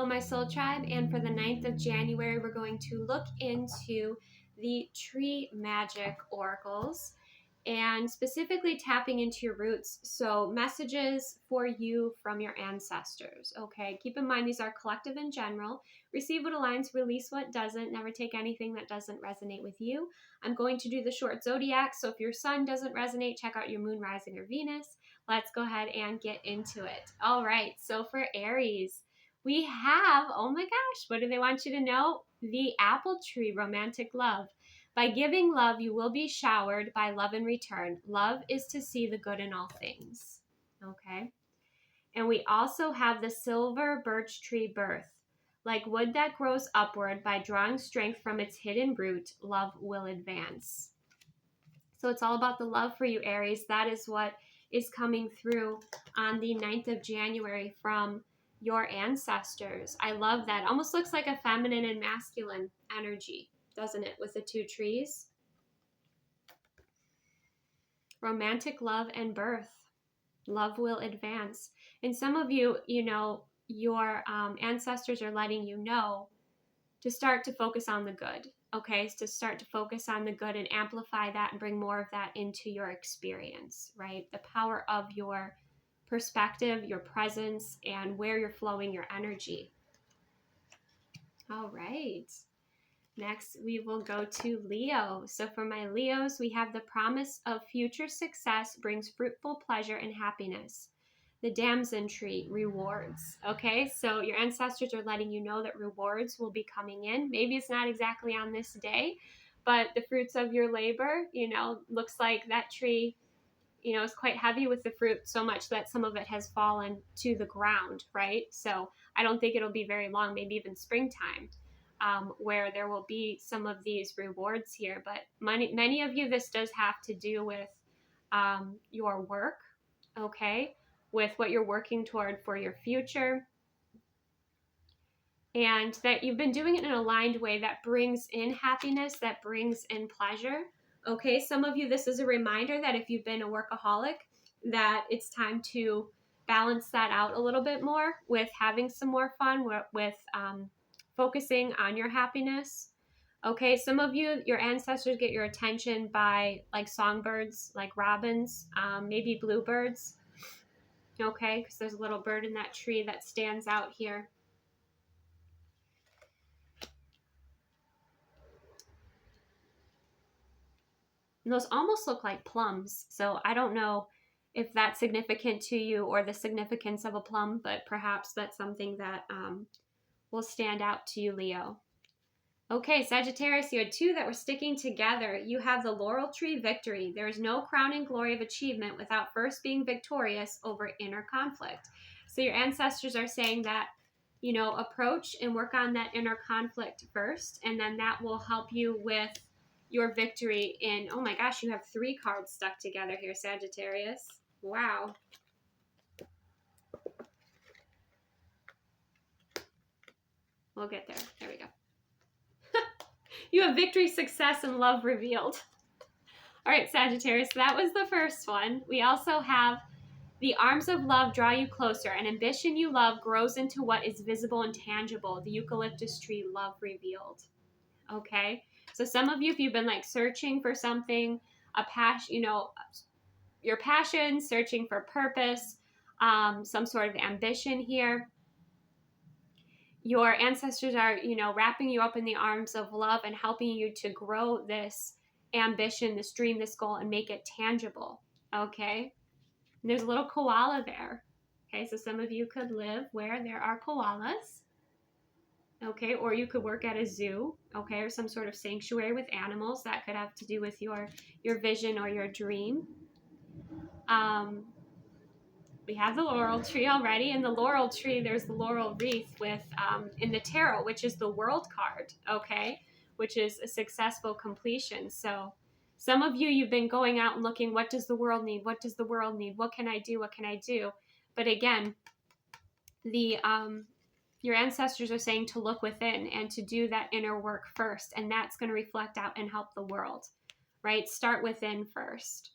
Hello, my soul tribe, and for the 9th of January, we're going to look into the tree magic oracles and specifically tapping into your roots. So messages for you from your ancestors, okay? Keep in mind these are collective in general. Receive what aligns, release what doesn't. Never take anything that doesn't resonate with you. I'm going to do the short zodiac, so if your sun doesn't resonate, check out your moon, rising, or Venus. Let's go ahead and get into it. All right, so for Aries, we have, oh my gosh, what do they want you to know? The apple tree, romantic love. By giving love, you will be showered by love in return. Love is to see the good in all things. Okay. And we also have the silver birch tree birth. Like wood that grows upward, by drawing strength from its hidden root, love will advance. So it's all about the love for you, Aries. That is what is coming through on the 9th of January from your ancestors. I love that. Almost looks like a feminine and masculine energy, doesn't it, with the two trees? Romantic love and birth. Love will advance. And some of you, you know, your ancestors are letting you know to start to focus on the good. Okay, so to start to focus on the good and amplify that and bring more of that into your experience, right? The power of your perspective, your presence, and where you're flowing your energy. All right. Next, we will go to Leo. So for my Leos, we have the promise of future success brings fruitful pleasure and happiness. The damson tree, rewards. Okay, so your ancestors are letting you know that rewards will be coming in. Maybe it's not exactly on this day, but the fruits of your labor, you know, looks like that tree, you know, is quite heavy with the fruit, so much that some of it has fallen to the ground, right? So I don't think it'll be very long, maybe even springtime, where there will be some of these rewards here. But many of you, this does have to do with your work, okay? With what you're working toward for your future, and that you've been doing it in an aligned way that brings in happiness, that brings in pleasure. Okay, some of you, this is a reminder that if you've been a workaholic, that it's time to balance that out a little bit more with having some more fun, with focusing on your happiness. Okay, some of you, your ancestors get your attention by like songbirds, like robins, maybe bluebirds. Okay, because there's a little bird in that tree that stands out here. And those almost look like plums, so I don't know if that's significant to you or the significance of a plum, but perhaps that's something that will stand out to you, Leo. Okay, Sagittarius, you had two that were sticking together. You have the laurel tree, victory. There is no crowning glory of achievement without first being victorious over inner conflict. So your ancestors are saying that, you know, approach and work on that inner conflict first, and then that will help you with your victory in, oh my gosh, you have 3 cards stuck together here, Sagittarius. Wow. We'll get there. There we go. You have victory, success, and love revealed. All right, Sagittarius, that was the first one. We also have the arms of love draw you closer. An ambition you love grows into what is visible and tangible. The eucalyptus tree, love revealed. Okay, so some of you, if you've been like searching for something, a passion, you know, your passion, searching for purpose, some sort of ambition here, your ancestors are, you know, wrapping you up in the arms of love and helping you to grow this ambition, this dream, this goal, and make it tangible. Okay, and there's a little koala there. Okay, so some of you could live where there are koalas. Okay, or you could work at a zoo, okay, or some sort of sanctuary with animals. That could have to do with your vision or your dream. We have the laurel tree already. In the laurel tree, there's the laurel wreath with, in the tarot, which is the world card, okay, which is a successful completion. So some of you, you've been going out and looking, what does the world need? What does the world need? What can I do? What can I do? But again, the your ancestors are saying to look within and to do that inner work first, and that's going to reflect out and help the world, right? Start within first.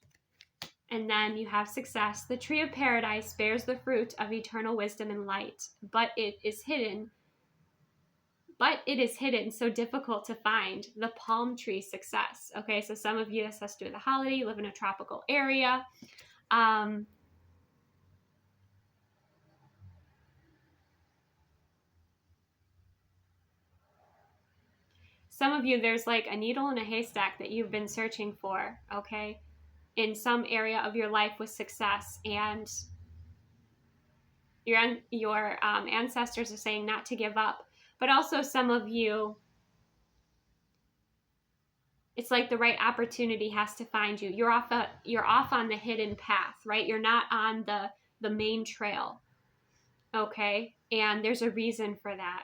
And then you have success. The tree of paradise bears the fruit of eternal wisdom and light, but it is hidden but it is hidden, so difficult to find, the palm tree success. Okay, so some of you, this has to do with the holiday, you live in a tropical area. Some of you, there's like a needle in a haystack that you've been searching for, okay, in some area of your life with success, and your ancestors are saying not to give up. But also some of you, it's like the right opportunity has to find you. You're off on the hidden path, right? You're not on the main trail, okay? And there's a reason for that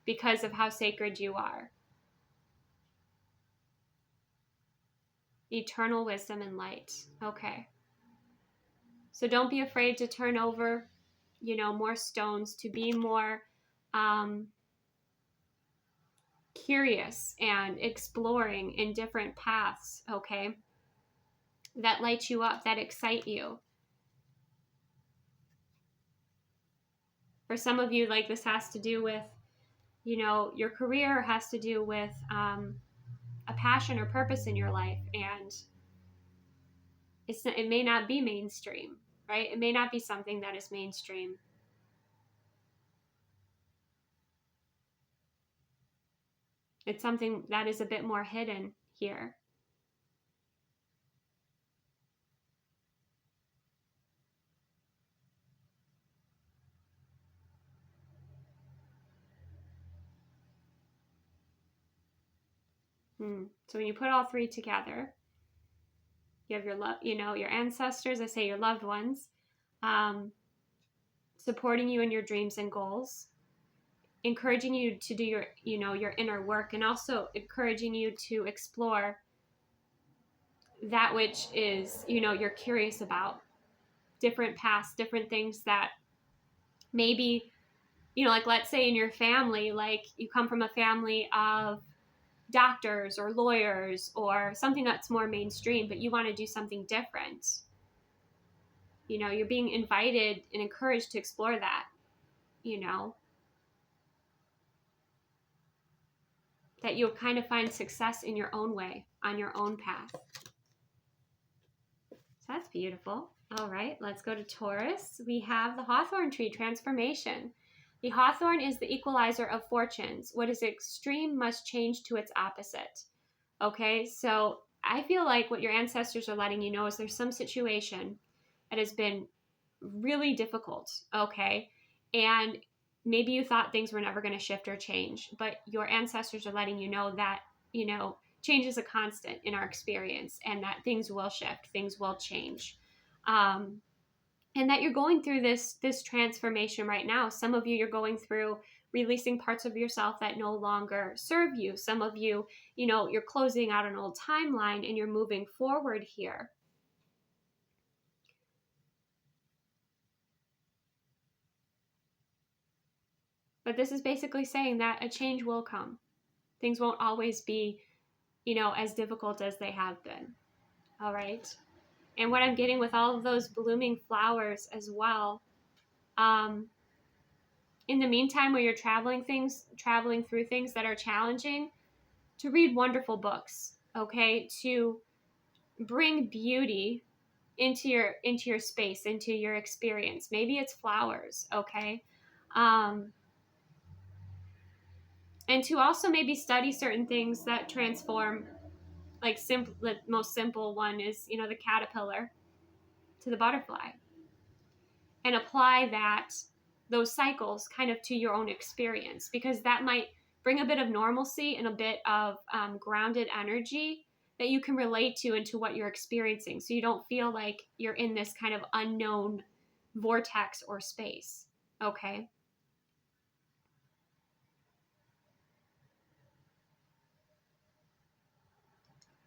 because of how sacred you are. Eternal wisdom and light. Okay. So don't be afraid to turn over, more stones, to be more curious and exploring in different paths, okay, that light you up, that excite you. For some of you, like, this has to do with, your career, has to do with a passion or purpose in your life, and it may not be mainstream, right? It may not be something that is mainstream. It's something that is a bit more hidden here. So when you put all three together, you have your ancestors, I say your loved ones, supporting you in your dreams and goals, encouraging you to do your inner work, and also encouraging you to explore that which is, you're curious about, different paths, different things that maybe, like, let's say in your family, like, you come from a family of doctors or lawyers or something that's more mainstream, but you want to do something different. You're being invited and encouraged to explore that, that you'll kind of find success in your own way, on your own path. So that's beautiful. All right, let's go to Taurus. We have the hawthorn tree transformation. The hawthorn is the equalizer of fortunes. What is extreme must change to its opposite. Okay, so I feel like what your ancestors are letting you know is there's some situation that has been really difficult, okay? And maybe you thought things were never going to shift or change, but your ancestors are letting you know that, change is a constant in our experience, and that things will shift, things will change. And that you're going through this transformation right now. Some of you, you're going through releasing parts of yourself that no longer serve you. Some of you, you're closing out an old timeline and you're moving forward here. But this is basically saying that a change will come. Things won't always be, as difficult as they have been. All right. And what I'm getting with all of those blooming flowers as well, in the meantime, where you're traveling through things that are challenging, to read wonderful books, okay? To bring beauty into your space, into your experience. Maybe it's flowers, okay? And to also maybe study certain things that transform, like the most simple one is, the caterpillar to the butterfly, and apply those cycles kind of to your own experience, because that might bring a bit of normalcy and a bit of grounded energy that you can relate to into what you're experiencing, so you don't feel like you're in this kind of unknown vortex or space, okay?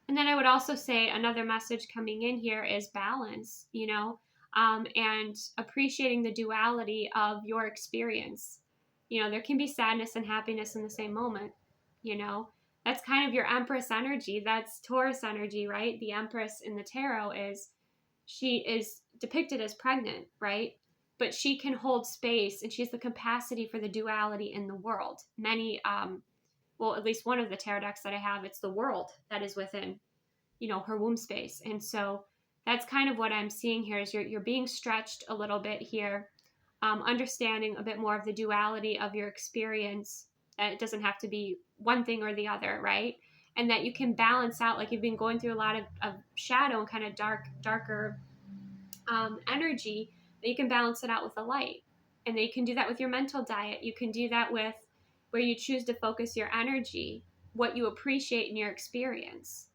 And then I would also say another message coming in here is balance, and appreciating the duality of your experience. There can be sadness and happiness in the same moment, That's kind of your Empress energy. That's Taurus energy, right? The Empress in the tarot she is depicted as pregnant, right? But she can hold space, and she has the capacity for the duality in the world. Many well, at least one of the tarot decks that I have, it's the world that is within, her womb space. And so that's kind of what I'm seeing here is you're being stretched a little bit here, understanding a bit more of the duality of your experience, that it doesn't have to be one thing or the other, right? And that you can balance out, like you've been going through a lot of shadow and kind of darker energy, that you can balance it out with the light. And that you can do that with your mental diet. You can do that with where you choose to focus your energy, what you appreciate in your experience,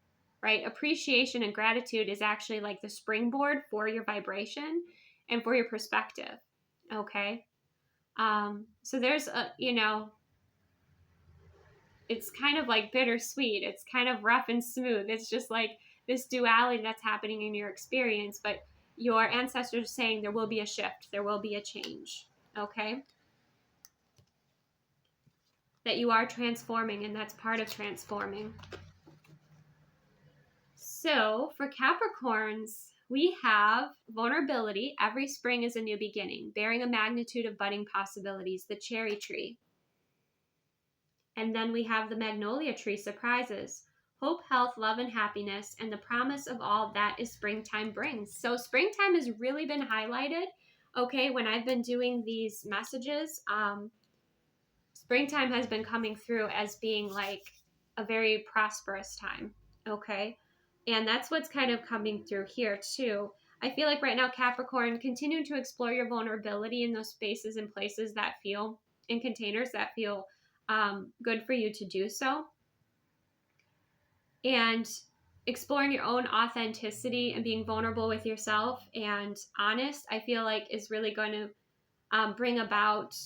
right? Appreciation and gratitude is actually like the springboard for your vibration and for your perspective. Okay. So there's it's kind of like bittersweet. It's kind of rough and smooth. It's just like this duality that's happening in your experience, but your ancestors are saying there will be a shift, there will be a change, okay? That you are transforming, and that's part of transforming. So for Capricorns, we have vulnerability. Every spring is a new beginning, bearing a magnitude of budding possibilities, the cherry tree. And then we have the magnolia tree, surprises, hope, health, love, and happiness, and the promise of all that is springtime brings. So springtime has really been highlighted, okay, when I've been doing these messages. Springtime has been coming through as being like a very prosperous time, okay? And that's what's kind of coming through here too. I feel like right now, Capricorn, continue to explore your vulnerability in those spaces and places that feel, in containers that feel good for you to do so. And exploring your own authenticity and being vulnerable with yourself and honest, I feel like is really going to bring about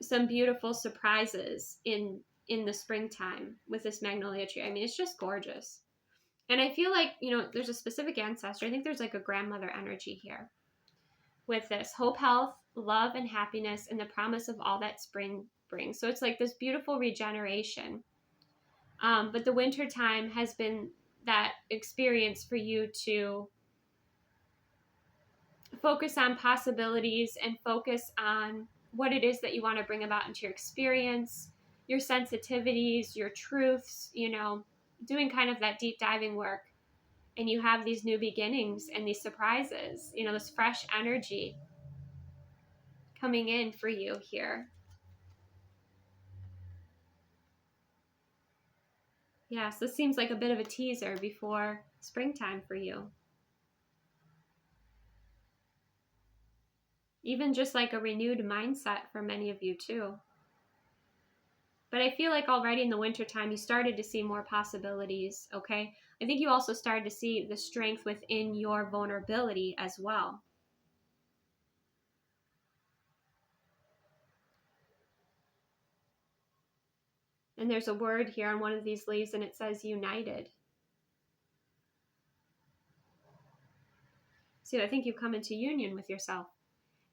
some beautiful surprises in the springtime with this magnolia tree. I mean, it's just gorgeous. And I feel like, there's a specific ancestor. I think there's like a grandmother energy here with this hope, health, love, and happiness, and the promise of all that spring brings. So it's like this beautiful regeneration. But the winter time has been that experience for you to focus on possibilities and focus on what it is that you want to bring about into your experience, your sensitivities, your truths, doing kind of that deep diving work. And you have these new beginnings and these surprises, this fresh energy coming in for you here. Yeah, so this seems like a bit of a teaser before springtime for you. Even just like a renewed mindset for many of you too. But I feel like already in the wintertime, you started to see more possibilities, okay? I think you also started to see the strength within your vulnerability as well. And there's a word here on one of these leaves, and it says united. So I think you've come into union with yourself.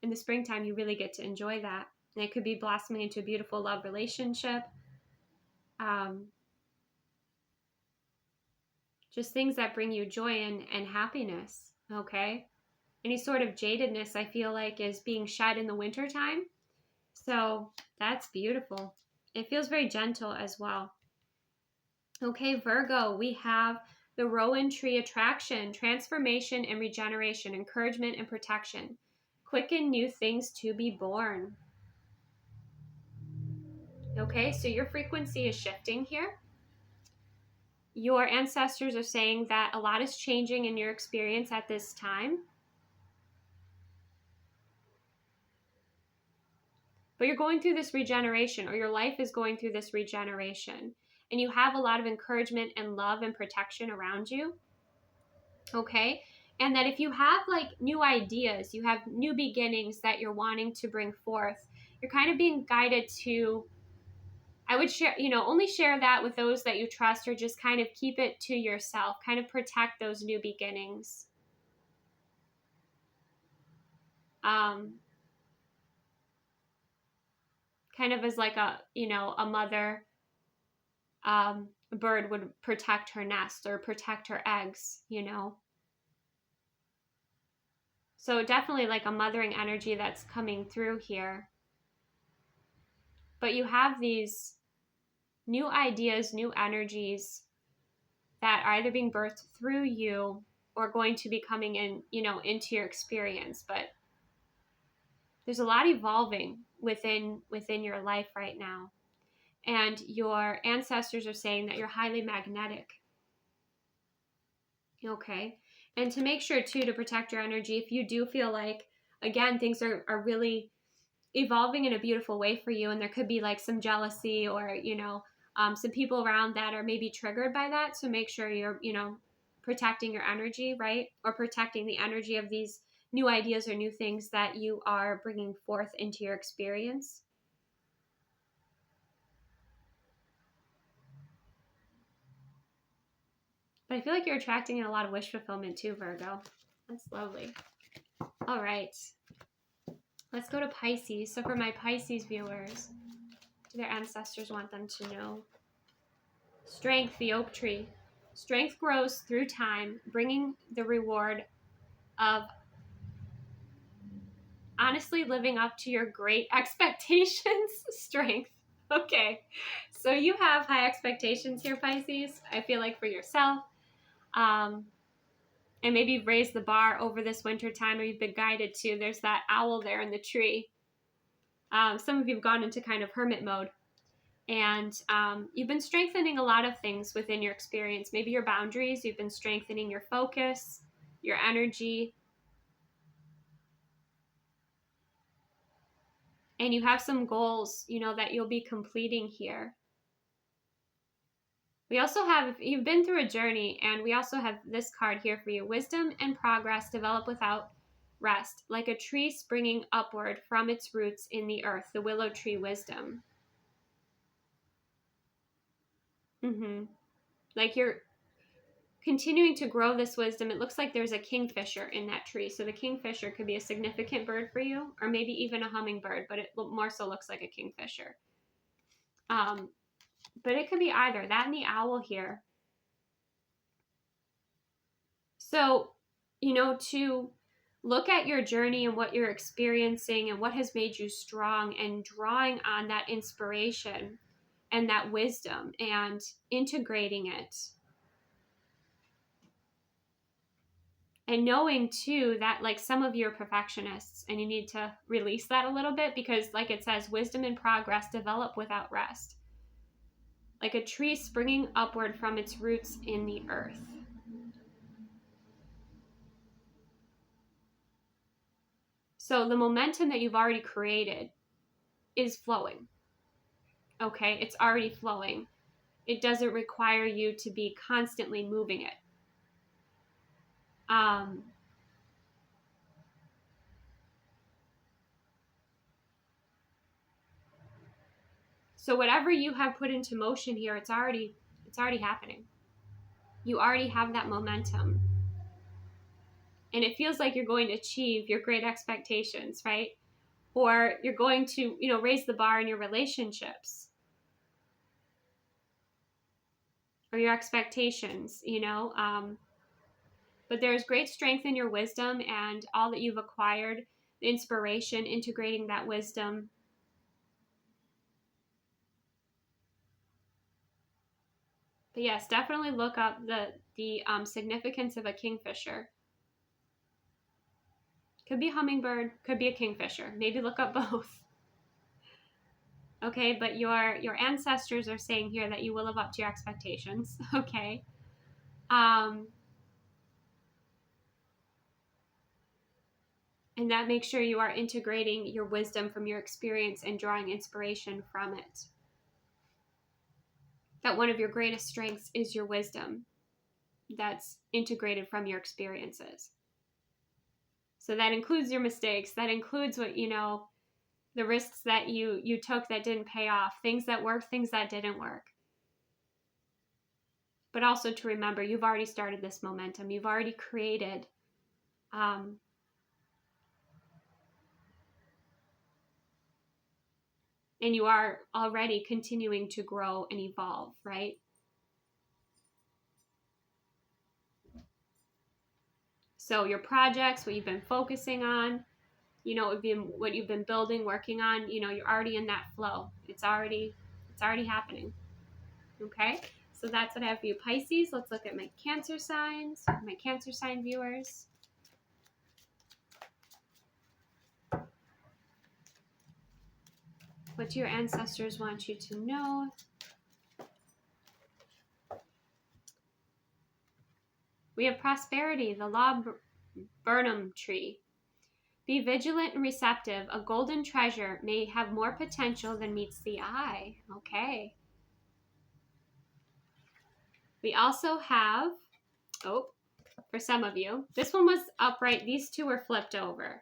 In the springtime, you really get to enjoy that. And it could be blossoming into a beautiful love relationship. Just things that bring you joy and happiness, okay? Any sort of jadedness, I feel like, is being shed in the wintertime. So that's beautiful. It feels very gentle as well. Okay, Virgo, we have the Rowan tree, attraction, transformation and regeneration, encouragement and protection. Quicken new things to be born. Okay, so your frequency is shifting here. Your ancestors are saying that a lot is changing in your experience at this time. But you're going through this regeneration, or your life is going through this regeneration. And you have a lot of encouragement and love and protection around you. Okay? And that if you have like new ideas, you have new beginnings that you're wanting to bring forth, you're kind of being guided to, I would share, only share that with those that you trust, or just kind of keep it to yourself, kind of protect those new beginnings. Kind of as like a mother bird would protect her nest or protect her eggs, So definitely like a mothering energy that's coming through here. But you have these new ideas, new energies that are either being birthed through you or going to be coming in, into your experience. But there's a lot evolving within your life right now. And your ancestors are saying that you're highly magnetic. Okay. And to make sure too, to protect your energy, if you do feel like, again, things are really evolving in a beautiful way for you, and there could be like some jealousy or, some people around that are maybe triggered by that. So make sure you're, protecting your energy, right? Or protecting the energy of these new ideas or new things that you are bringing forth into your experience. But I feel like you're attracting a lot of wish fulfillment too, Virgo. That's lovely. All right. Let's go to Pisces. So for my Pisces viewers, do their ancestors want them to know? Strength, the oak tree. Strength grows through time, bringing the reward of honestly living up to your great expectations. Strength. Okay. So you have high expectations here, Pisces, I feel like, for yourself. And maybe you've raised the bar over this winter time, or you've been guided to. There's that owl there in the tree. Some of you have gone into kind of hermit mode. And you've been strengthening a lot of things within your experience. Maybe your boundaries. You've been strengthening your focus, your energy. And you have some goals, that you'll be completing here. We also have, you've been through a journey, and we also have this card here for you. Wisdom and progress develop without rest, like a tree springing upward from its roots in the earth. The willow tree wisdom. Like you're continuing to grow this wisdom. It looks like there's a kingfisher in that tree. So the kingfisher could be a significant bird for you, or maybe even a hummingbird, but it more so looks like a kingfisher. But it could be either that and the owl here. So, to look at your journey and what you're experiencing and what has made you strong, and drawing on that inspiration and that wisdom and integrating it. And knowing too that like some of you are perfectionists and you need to release that a little bit, because like it says, wisdom and progress develop without rest. Like a tree springing upward from its roots in the earth. So the momentum that you've already created is flowing. Okay, it's already flowing. It doesn't require you to be constantly moving it. So whatever you have put into motion here, it's already happening. You already have that momentum. And it feels like you're going to achieve your great expectations, right? Or you're going to, raise the bar in your relationships. Or your expectations, But there's great strength in your wisdom and all that you've acquired, the inspiration, integrating that wisdom. But yes, definitely look up the significance of a kingfisher. Could be a hummingbird, could be a kingfisher. Maybe look up both. Okay, but your ancestors are saying here that you will live up to your expectations. Okay. And that makes sure you are integrating your wisdom from your experience and drawing inspiration from it. That one of your greatest strengths is your wisdom that's integrated from your experiences. So that includes your mistakes. That includes what, the risks that you took that didn't pay off, things that worked, things that didn't work. But also to remember, you've already started this momentum. You've already created and you are already continuing to grow and evolve, right? So your projects, what you've been focusing on, what you've been building, working on, you're already in that flow. It's already happening. Okay, so that's what I have for you, Pisces. Let's look at my Cancer signs, my Cancer sign viewers. What do your ancestors want you to know? We have prosperity, the law Burnham tree. Be vigilant and receptive. A golden treasure may have more potential than meets the eye. Okay. We also have, oh, for some of you, this one was upright. These two were flipped over.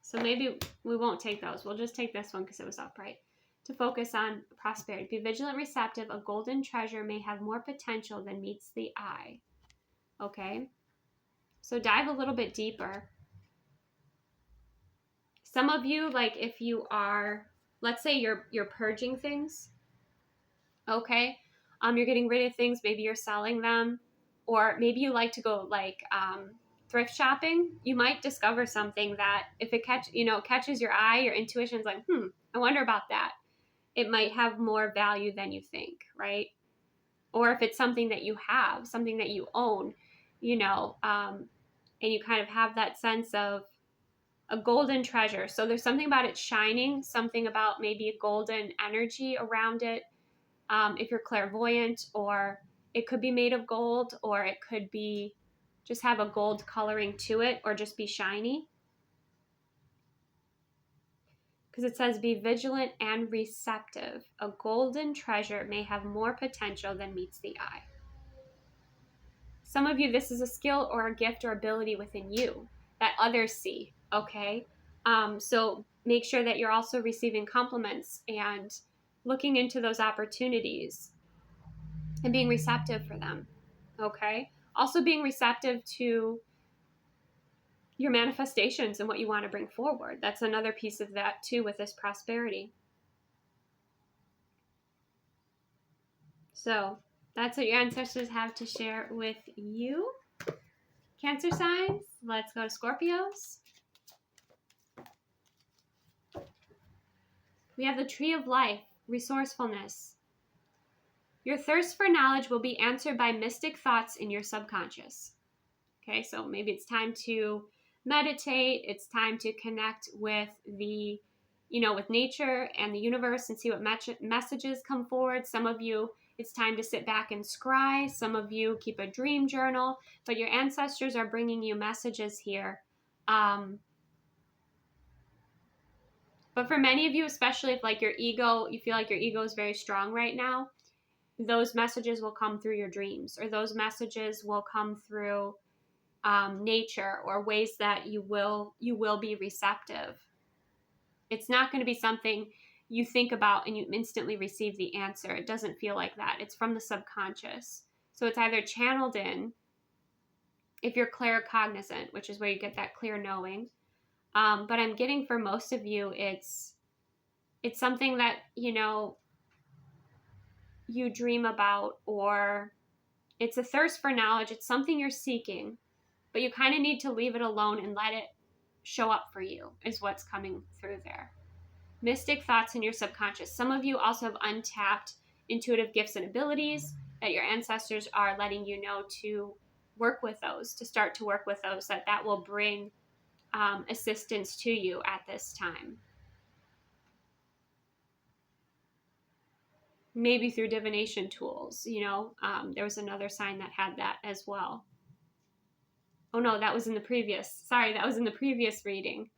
So maybe we won't take those. We'll just take this one because it was upright. To focus on prosperity. Be vigilant, receptive. A golden treasure may have more potential than meets the eye. Okay. So dive a little bit deeper. Some of you, like if you are, let's say you're purging things. Okay. You're getting rid of things. Maybe you're selling them, or maybe you like to go like, thrift shopping. You might discover something that if it catches your eye, your intuition's like, I wonder about that. It might have more value than you think, right? Or if it's something that you have, something that you own, and you kind of have that sense of a golden treasure. So there's something about it shining, something about maybe a golden energy around it. If you're clairvoyant, or it could be made of gold, or it could be just have a gold coloring to it, or just be shiny. Because it says be vigilant and receptive. A golden treasure may have more potential than meets the eye. Some of you, this is a skill or a gift or ability within you that others see, okay? So make sure that you're also receiving compliments and looking into those opportunities and being receptive for them, okay? Also being receptive to your manifestations and what you want to bring forward. That's another piece of that too with this prosperity. So that's what your ancestors have to share with you. Cancer signs, let's go to Scorpios. We have the tree of life, resourcefulness. Your thirst for knowledge will be answered by mystic thoughts in your subconscious. Okay, so maybe it's time to meditate. It's time to connect with with nature and the universe and see what messages come forward. Some of you, it's time to sit back and scry. Some of you keep a dream journal, but your ancestors are bringing you messages here. But for many of you, especially if like your ego, you feel like your ego is very strong right now, those messages will come through your dreams, or those messages will come through nature, or ways that you will be receptive. It's not going to be something you think about and you instantly receive the answer. It doesn't feel like that. It's from the subconscious. So it's either channeled in, if you're claircognizant, which is where you get that clear knowing. But I'm getting for most of you, it's something that, you dream about, or it's a thirst for knowledge. It's something you're seeking, but you kind of need to leave it alone and let it show up for you, is what's coming through there. Mystic thoughts in your subconscious. Some of you also have untapped intuitive gifts and abilities that your ancestors are letting you know to work with those, to start to work with those, that will bring assistance to you at this time. Maybe through divination tools, there was another sign that had that as well. Oh no, that was in the previous reading.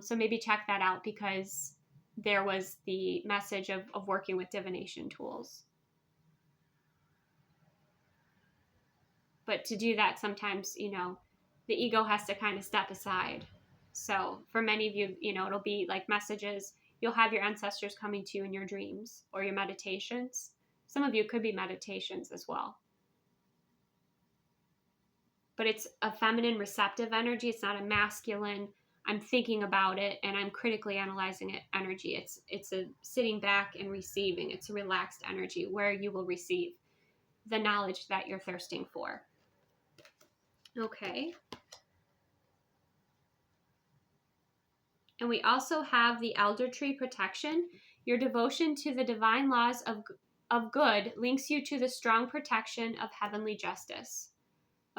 So maybe check that out, because there was the message of working with divination tools. But to do that, sometimes, the ego has to kind of step aside. So for many of you, it'll be like messages. You'll have your ancestors coming to you in your dreams or your meditations. Some of you could be meditations as well. But it's a feminine receptive energy. It's not a masculine, I'm thinking about it and I'm critically analyzing it energy. It's a sitting back and receiving. It's a relaxed energy where you will receive the knowledge that you're thirsting for. Okay. And we also have the elder tree protection. Your devotion to the divine laws of good links you to the strong protection of heavenly justice.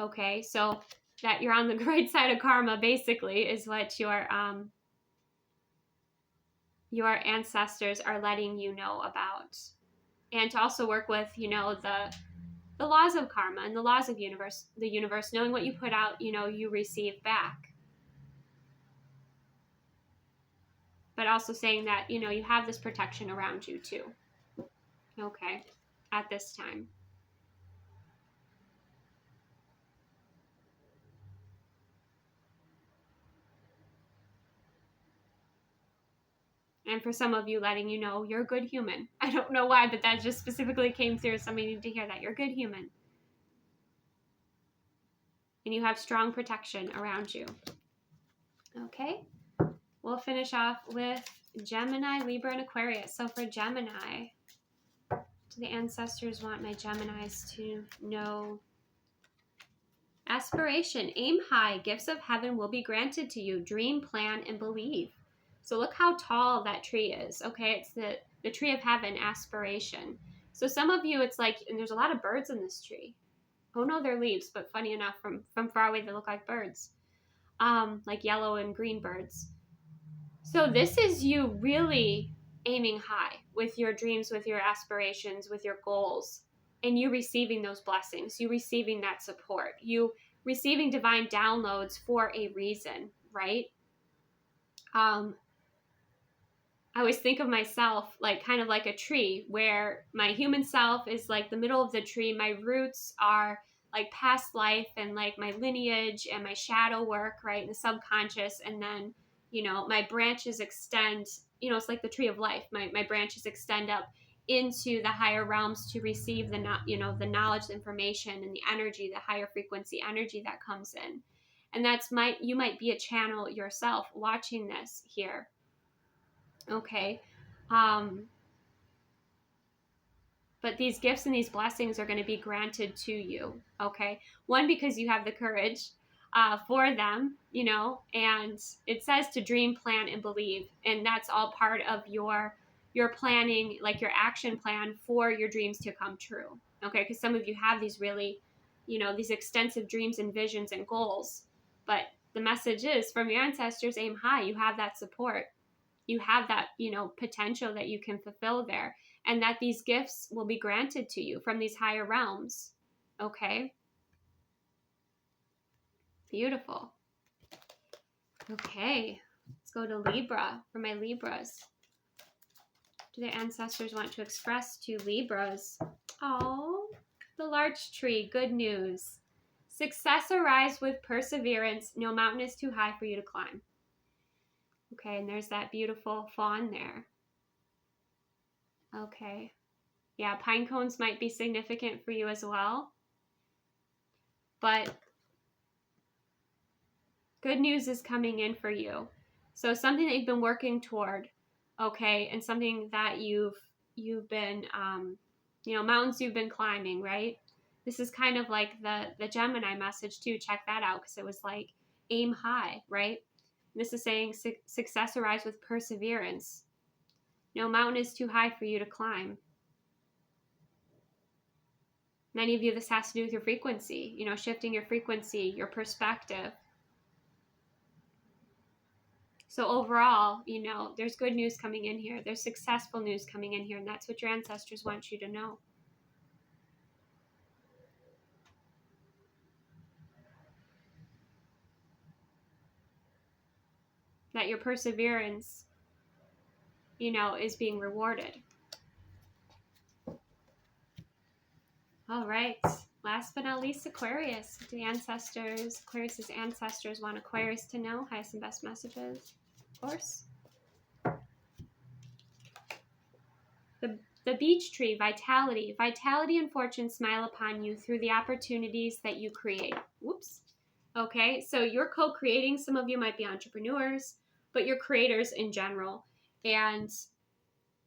Okay, so that you're on the great side of karma, basically, is what your ancestors are letting you know about. And to also work with, the laws of karma and the laws of the universe, knowing what you put out, you receive back. But also saying that, you have this protection around you too. Okay, at this time. And for some of you, letting you know you're a good human. I don't know why, but that just specifically came through. Somebody needed to hear that. You're a good human. And you have strong protection around you. Okay, we'll finish off with Gemini, Libra, and Aquarius. So for Gemini, do the ancestors want my Geminis to know? Aspiration, aim high, gifts of heaven will be granted to you. Dream, plan, and believe. So look how tall that tree is. Okay, it's the tree of heaven, aspiration. So some of you, it's like, and there's a lot of birds in this tree. Oh no, they're leaves, but funny enough, from far away they look like birds, like yellow and green birds. So this is you really aiming high with your dreams, with your aspirations, with your goals, and you receiving those blessings, you receiving that support, you receiving divine downloads for a reason, right? I always think of myself like kind of like a tree, where my human self is like the middle of the tree. My roots are like past life and like my lineage and my shadow work, right? The subconscious. And then, my branches extend, it's like the tree of life. My branches extend up into the higher realms to receive the knowledge, the information, and the energy, the higher frequency energy that comes in. And you might be a channel yourself watching this here. Okay. But these gifts and these blessings are going to be granted to you. Okay. One, because you have the courage for them, and it says to dream, plan, and believe. And that's all part of your planning, like your action plan for your dreams to come true. Okay. Because some of you have these really, these extensive dreams and visions and goals. But the message is from your ancestors, aim high. You have that support. You have that, potential that you can fulfill there, and that these gifts will be granted to you from these higher realms. Okay. Beautiful. Okay. Let's go to Libra for my Libras. Do the ancestors want to express to Libras? Oh, the large tree. Good news. Success arrives with perseverance. No mountain is too high for you to climb. Okay, and there's that beautiful fawn there. Okay. Yeah, pine cones might be significant for you as well. But good news is coming in for you. So something that you've been working toward, okay, and something that you've been, mountains you've been climbing, right? This is kind of like the Gemini message too. Check that out, because it was like aim high, right? This is saying success arrives with perseverance. No mountain is too high for you to climb. Many of you, this has to do with your frequency, shifting your frequency, your perspective. So overall, there's good news coming in here. There's successful news coming in here, and that's what your ancestors want you to know. That your perseverance, is being rewarded. All right. Last but not least, Aquarius. The Aquarius's ancestors want Aquarius to know highest and best messages, of course. The beech tree, vitality. Vitality and fortune smile upon you through the opportunities that you create. Whoops. Okay, so you're co-creating. Some of you might be entrepreneurs, but you're creators in general. And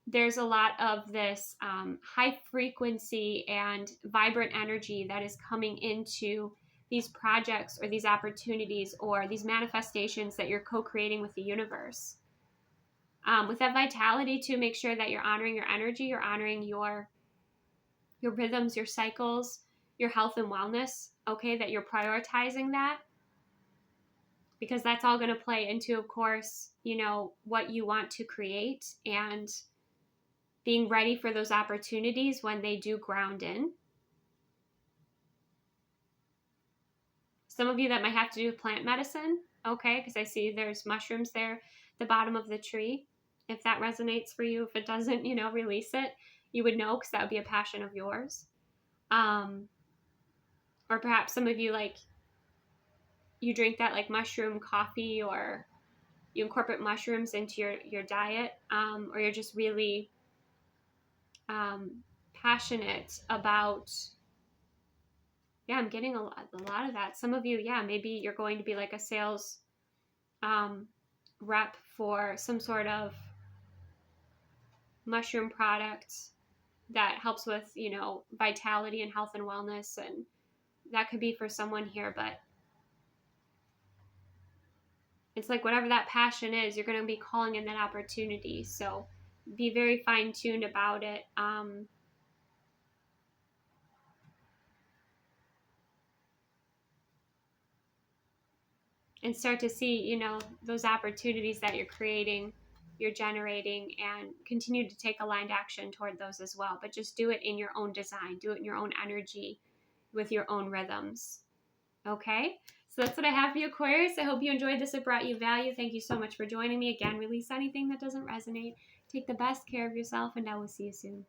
there's a lot of this high frequency and vibrant energy that is coming into these projects or these opportunities or these manifestations that you're co-creating with the universe. With that vitality, to make sure that you're honoring your energy, you're honoring your rhythms, your cycles, your health and wellness, okay, that you're prioritizing that, because that's all going to play into, of course, what you want to create, and being ready for those opportunities when they do ground in. Some of you that might have to do with plant medicine, okay, because I see there's mushrooms there at the bottom of the tree. If that resonates for you, if it doesn't, release it. You would know, because that would be a passion of yours. Or perhaps some of you, like, you drink that like mushroom coffee, or you incorporate mushrooms into your diet, or you're just really passionate about, I'm getting a lot of that. Some of you, maybe you're going to be like a sales rep for some sort of mushroom product that helps with, vitality and health and wellness. And that could be for someone here, but it's like whatever that passion is, you're going to be calling in that opportunity. So be very fine-tuned about it. And start to see, those opportunities that you're creating, you're generating, and continue to take aligned action toward those as well. But just do it in your own design, do it in your own energy, with your own rhythms. Okay? So that's what I have for you, Aquarius. I hope you enjoyed this. It brought you value. Thank you so much for joining me. Again, release anything that doesn't resonate. Take the best care of yourself, and I will see you soon.